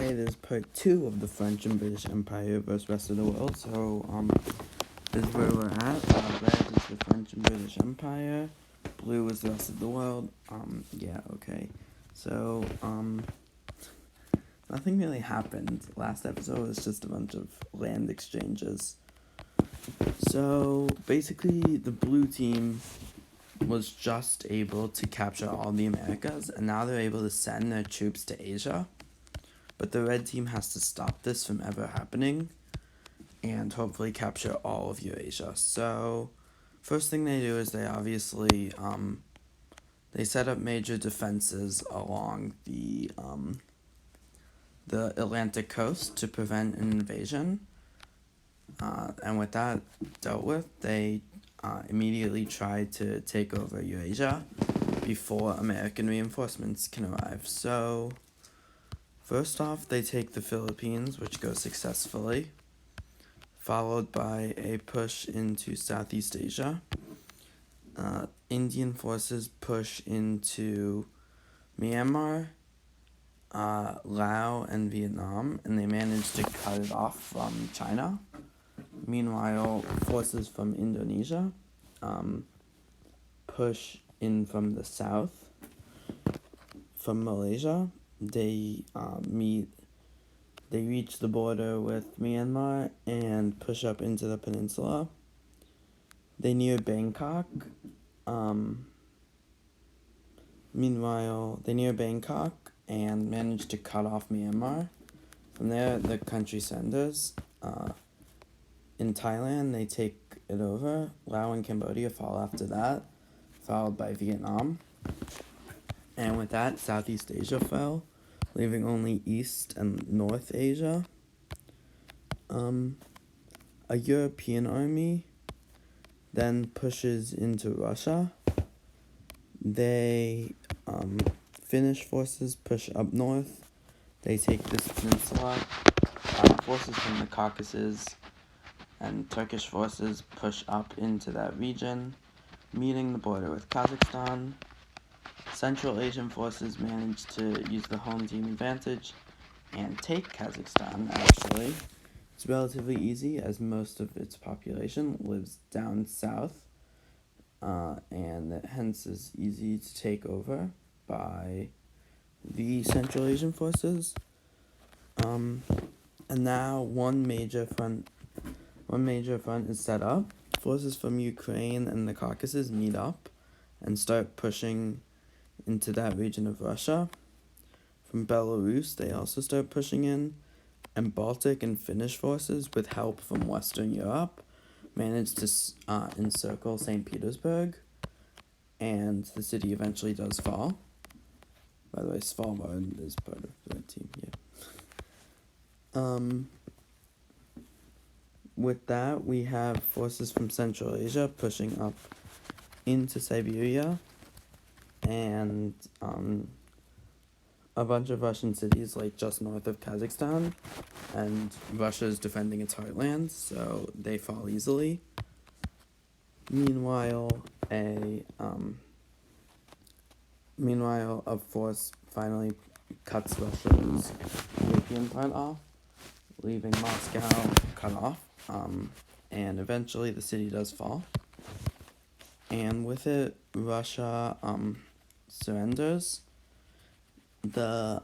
Okay, this is part 2 of the French and British Empire versus rest of the world. So, this is where we're at. Red is the French and British Empire. Blue is the rest of the world. Yeah, okay. So, nothing really happened. Last episode was just a bunch of land exchanges. So, basically, the blue team was just able to capture all the Americas, and now they're able to send their troops to Asia. But the red team has to stop this from ever happening and hopefully capture all of Eurasia. So, first thing they do is they obviously, they set up major defenses along the Atlantic coast to prevent an invasion. And with that dealt with, they immediately try to take over Eurasia before American reinforcements can arrive. So, first off, they take the Philippines, which goes successfully, followed by a push into Southeast Asia. Indian forces push into Myanmar, Laos, and Vietnam, and they manage to cut it off from China. Meanwhile, forces from Indonesia push in from the south. From Malaysia, they reach the border with Myanmar and push up into the peninsula. They near Bangkok. Meanwhile, they near Bangkok and manage to cut off Myanmar. From there, the country surrenders. In Thailand, they take it over. Laos and Cambodia fall after that, followed by Vietnam. And with that, Southeast Asia fell, leaving only East and North Asia. A European army then pushes into Russia. They, Finnish forces push up north. They take this peninsula. Forces from the Caucasus and Turkish forces push up into that region, meeting the border with Kazakhstan. Central Asian forces managed to use the home team advantage and take Kazakhstan, actually. It's relatively easy as most of its population lives down south, and it hence is easy to take over by the Central Asian forces. And now one major front is set up. Forces from Ukraine and the Caucasus meet up and start pushing into that region of Russia. From Belarus, they also start pushing in, and Baltic and Finnish forces, with help from Western Europe, managed to encircle St. Petersburg, and the city eventually does fall. By the way, Svalbard is part of the team, yeah. With that, we have forces from Central Asia pushing up into Siberia, and a bunch of Russian cities like just north of Kazakhstan, and Russia is defending its heartland, so they fall easily. Meanwhile, a force finally cuts Russia's European part off, leaving Moscow cut off, and eventually the city does fall. And with it, Russia surrenders. The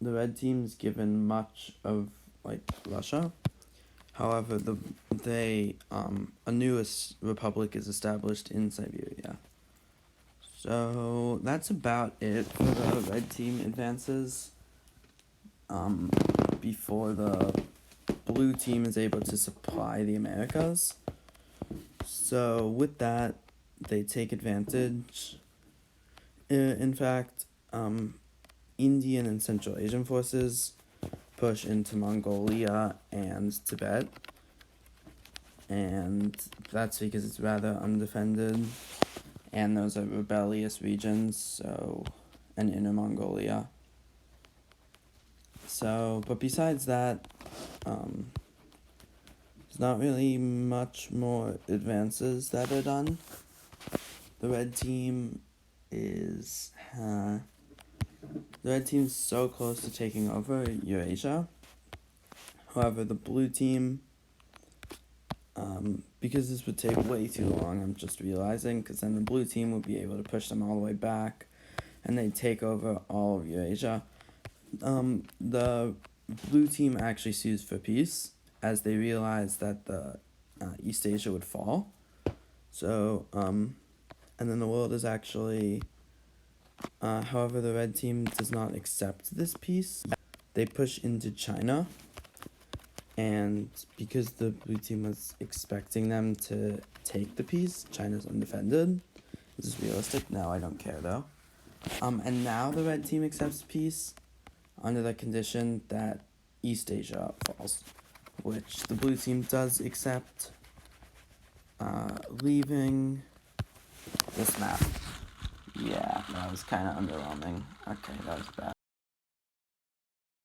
red team's given much of Russia. However, a newest republic is established in Siberia. So that's about it for the red team advances. Before the blue team is able to supply the Americas. So with that, they take advantage. In fact, Indian and Central Asian forces push into Mongolia and Tibet, and that's because it's rather undefended, and those are rebellious regions, and Inner Mongolia. So, but besides that, there's not really much more advances that are done. The red team is The red team's so close to taking over Eurasia. However, the blue team, because this would take way too long, I'm just realizing, because then the blue team would be able to push them all the way back, and they'd take over all of Eurasia. The blue team actually sues for peace, as they realized that the East Asia would fall. So, and then the world is actually, however, the red team does not accept this peace. They push into China, and because the blue team was expecting them to take the peace, China's undefended. This is realistic. No, I don't care though. And now the red team accepts peace under the condition that East Asia falls, which the blue team does accept, leaving this map. Yeah, that was kind of underwhelming. Okay, that was bad.